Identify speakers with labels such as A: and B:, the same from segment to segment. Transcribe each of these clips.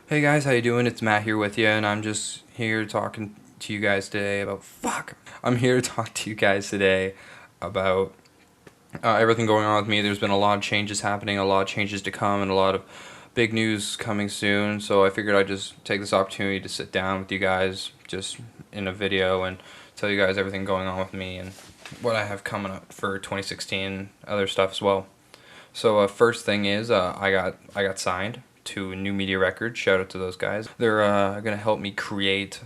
A: Hey guys, how you doing? It's Matt here with you, and I'm just here talking to you guys today about I'm here to talk to you guys today about everything going on with me. There's been a lot of changes happening, a lot of changes to come, and a lot of big news coming soon. So I figured I'd just take this opportunity to sit down with you guys just in a video and tell you guys everything going on with me and what I have coming up for 2016, other stuff as well. So first thing is I got signed to New Media Records. Shout out to those guys. They're gonna help me create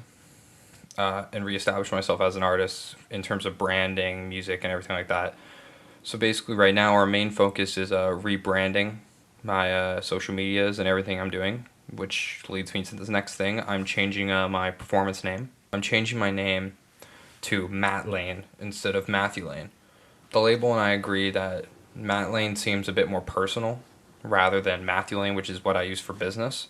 A: and reestablish myself as an artist in terms of branding, music, and everything like that. So basically, right now our main focus is rebranding my social medias and everything I'm doing, which leads me to this next thing. I'm changing my performance name. I'm changing my name to Matt Layne instead of Matthew Layne. The label and I agree that Matt Layne seems a bit more personal rather than Matthew Layne, which is what I use for business.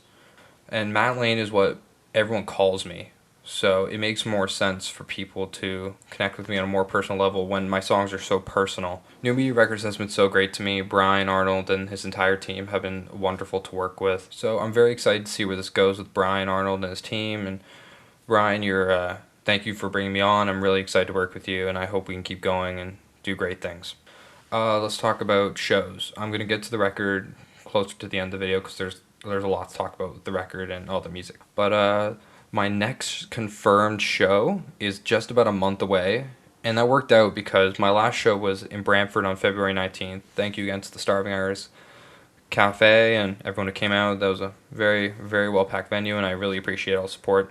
A: And Matt Layne is what everyone calls me. So it makes more sense for people to connect with me on a more personal level when my songs are so personal. New Media Records has been so great to me. Brian Arnold and his entire team have been wonderful to work with. So I'm very excited to see where this goes with Brian Arnold and his team. And Brian, thank you for bringing me on. I'm really excited to work with you, and I hope we can keep going and do great things. Let's talk about shows. I'm gonna get to the record closer to the end of the video because there's a lot to talk about with the record and all the music. But my next confirmed show is just about a month away, and that worked out because my last show was in Brantford on February 19th. Thank you again to the Starving Artists Cafe and everyone who came out. That was a very well packed venue, and I really appreciate all the support.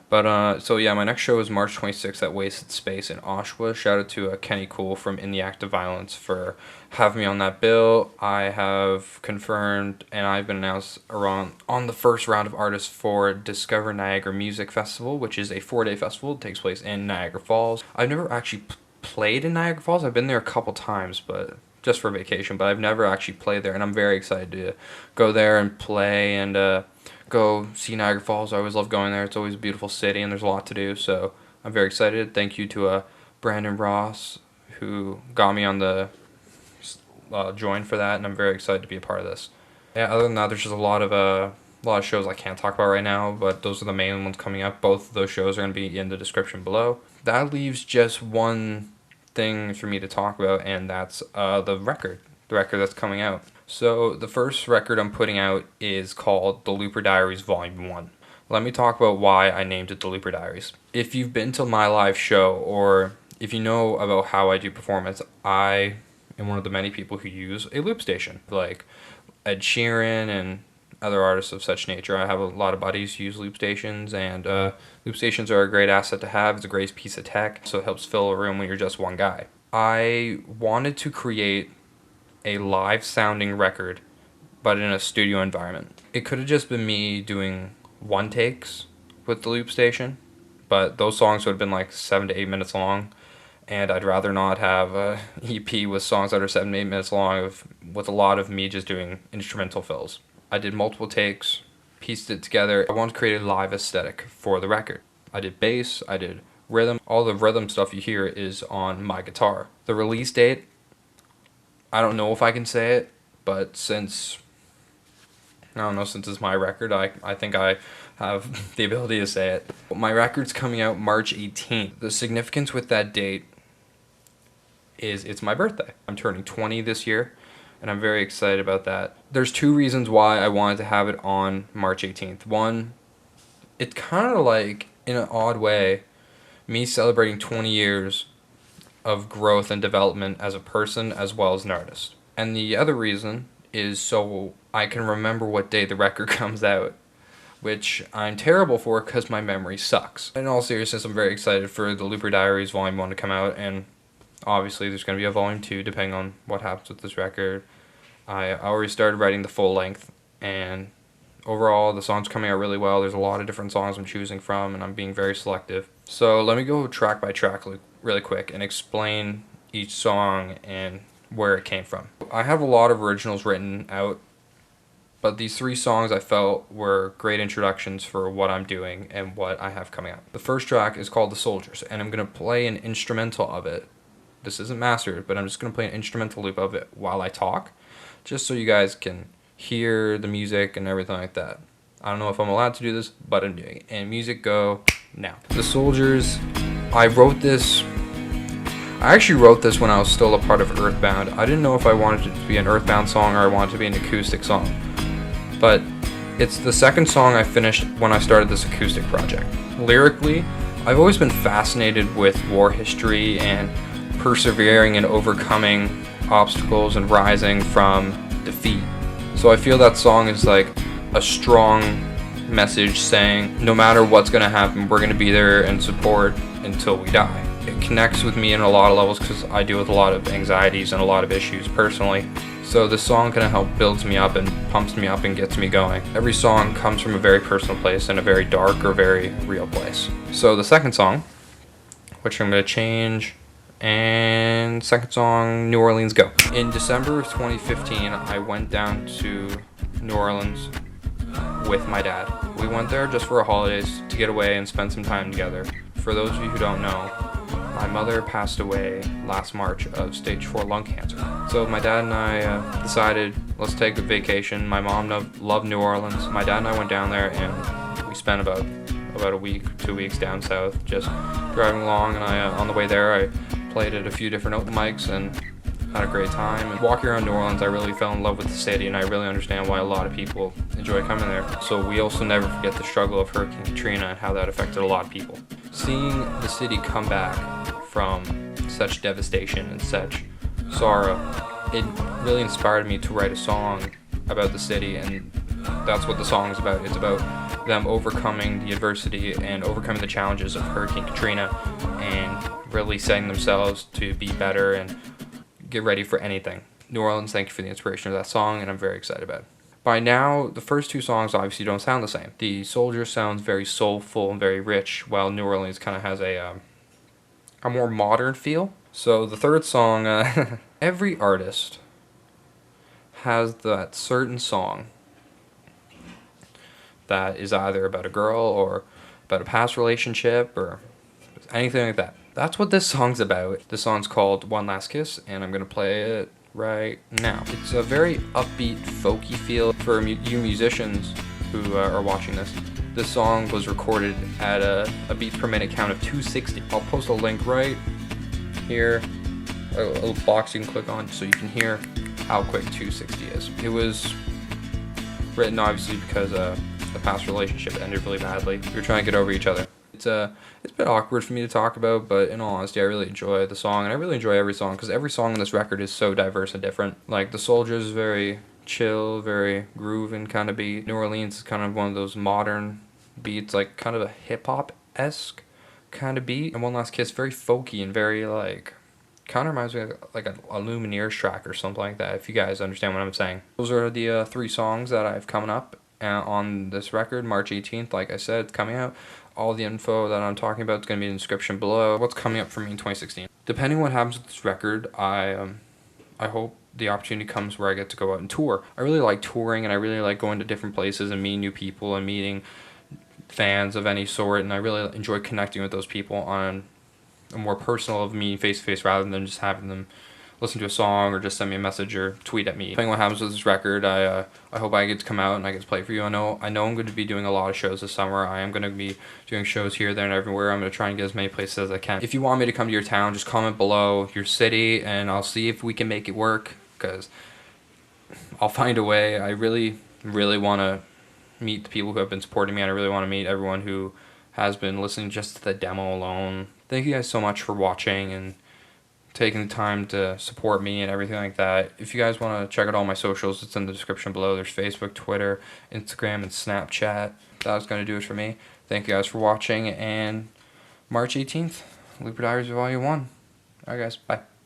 A: But so yeah, my next show is March 26th at Wasted Space in Oshawa. Shout out to Kenny Cool from In the Act of Violence for having me on that bill. I have confirmed and I've been announced around on the first round of artists for Discover Niagara Music Festival, which is a 4-day festival. It takes place in Niagara Falls. I've never actually played in Niagara Falls. I've been there a couple times, but just for vacation. But I've never actually played there, and I'm very excited to go there and play and go see Niagara Falls. I always love going there. It's always a beautiful city, and there's a lot to do. So I'm very excited. Thank you to Brandon Ross, who got me on the join for that, and I'm very excited to be a part of this. Yeah. Other than that, there's just a lot of shows I can't talk about right now, but those are the main ones coming up. Both of those shows are going to be in the description below. That leaves just one thing for me to talk about, and that's the record that's coming out. So the first record I'm putting out is called The Looper Diaries Volume 1. Let me talk about why I named it The Looper Diaries. If you've been to my live show, or if you know about how I do performance, I am one of the many people who use a loop station, like Ed Sheeran and other artists of such nature. I have a lot of buddies who use loop stations, and loop stations are a great asset to have. It's a great piece of tech, so it helps fill a room when you're just one guy. I wanted to create a live sounding record, but in a studio environment. It could have just been me doing one takes with the loop station, but those songs would have been like 7 to 8 minutes long, and I'd rather not have a EP with songs that are 7 to 8 minutes long with a lot of me just doing instrumental fills. I did multiple takes, pieced it together. I wanted to create a live aesthetic for the record. I did bass, I did rhythm. All the rhythm stuff you hear is on my guitar. The release date, I don't know if I can say it, but since it's my record, I think I have the ability to say it. My record's coming out March 18th. The significance with that date is it's my birthday. I'm turning 20 this year, and I'm very excited about that. There's two reasons why I wanted to have it on March 18th. One, it's kind of like, in an odd way, me celebrating 20 years of growth and development as a person as well as an artist. And the other reason is so I can remember what day the record comes out, which I'm terrible for because my memory sucks. In all seriousness, I'm very excited for the Looper Diaries Volume 1 to come out, and obviously there's going to be a Volume 2 depending on what happens with this record. I already started writing the full length, and overall the song's coming out really well. There's a lot of different songs I'm choosing from, and I'm being very selective. So let me go track by track really quick and explain each song and where it came from. I have a lot of originals written out, but these 3 songs I felt were great introductions for what I'm doing and what I have coming out. The first track is called The Soldiers, and I'm going to play an instrumental of it. This isn't mastered, but I'm just going to play an instrumental loop of it while I talk, just so you guys can hear the music and everything like that. I don't know if I'm allowed to do this, but I'm doing it. And music go now. The Soldiers, I actually wrote this when I was still a part of Earthbound. I didn't know if I wanted it to be an Earthbound song or I wanted it to be an acoustic song. But it's the second song I finished when I started this acoustic project. Lyrically, I've always been fascinated with war history and persevering and overcoming obstacles and rising from defeat. So I feel that song is like a strong message saying no matter what's going to happen, we're going to be there and support until we die. It connects with me in a lot of levels because I deal with a lot of anxieties and a lot of issues personally. So this song kind of helps builds me up and pumps me up and gets me going. Every song comes from a very personal place and a very dark or very real place. So the second song, which I'm going to change, and second song, New Orleans Go. In December of 2015, I went down to New Orleans with my dad. We went there just for our holidays to get away and spend some time together. For those of you who don't know, my mother passed away last March of stage 4 lung cancer. So my dad and I decided, let's take a vacation. My mom loved New Orleans. My dad and I went down there and we spent about a week, 2 weeks down south, just driving along. And on the way there, I played at a few different open mics and had a great time. And walking around New Orleans, I really fell in love with the city, and I really understand why a lot of people enjoy coming there. So we also never forget the struggle of Hurricane Katrina and how that affected a lot of people. Seeing the city come back from such devastation and such sorrow, it really inspired me to write a song about the city, and that's what the song is about. It's about them overcoming the adversity and overcoming the challenges of Hurricane Katrina and really setting themselves to be better and get ready for anything. New Orleans, thank you for the inspiration of that song, and I'm very excited about it. By now, the first two songs obviously don't sound the same. The Soldier sounds very soulful and very rich, while New Orleans kind of has a more modern feel. So the third song, every artist has that certain song that is either about a girl or about a past relationship or anything like that. That's what this song's about. This song's called One Last Kiss, and I'm going to play it right now. It's a very upbeat, folky feel for you musicians who are watching this. This song was recorded at a beats per minute count of 260. I'll post a link right here, a little box you can click on so you can hear how quick 260 is. It was written obviously because the past relationship ended really badly. We were trying to get over each other. It's a bit awkward for me to talk about, but in all honesty, I really enjoy the song, and I really enjoy every song because every song on this record is so diverse and different. Like The Soldiers is very chill, very grooving kind of beat. New Orleans is kind of one of those modern beats, like kind of a hip-hop-esque kind of beat. And One Last Kiss, very folky and very like, kind of reminds me of like a Lumineers track or something like that, if you guys understand what I'm saying. Those are the 3 songs that I have coming up on this record, March 18th. Like I said, it's coming out. All the info that I'm talking about is going to be in the description below. What's coming up for me in 2016. Depending on what happens with this record, I hope the opportunity comes where I get to go out and tour. I really like touring, and I really like going to different places and meeting new people and meeting fans of any sort, and I really enjoy connecting with those people on a more personal of me face-to-face rather than just having them listen to a song or just send me a message or tweet at me. Depending on what happens with this record, I hope I get to come out and I get to play for you. I know I'm going to be doing a lot of shows this summer. I am going to be doing shows here, there, and everywhere. I'm going to try and get as many places as I can. If you want me to come to your town, just comment below your city, and I'll see if we can make it work, because I'll find a way. I really, really want to meet the people who have been supporting me, and I really want to meet everyone who has been listening just to the demo alone. Thank you guys so much for watching and taking the time to support me and everything like that. If you guys want to check out all my socials, it's in the description below. There's Facebook, Twitter, Instagram, and Snapchat. That was going to do it for me. Thank you guys for watching, and March 18th, Diaries Volume 1. Alright guys, bye.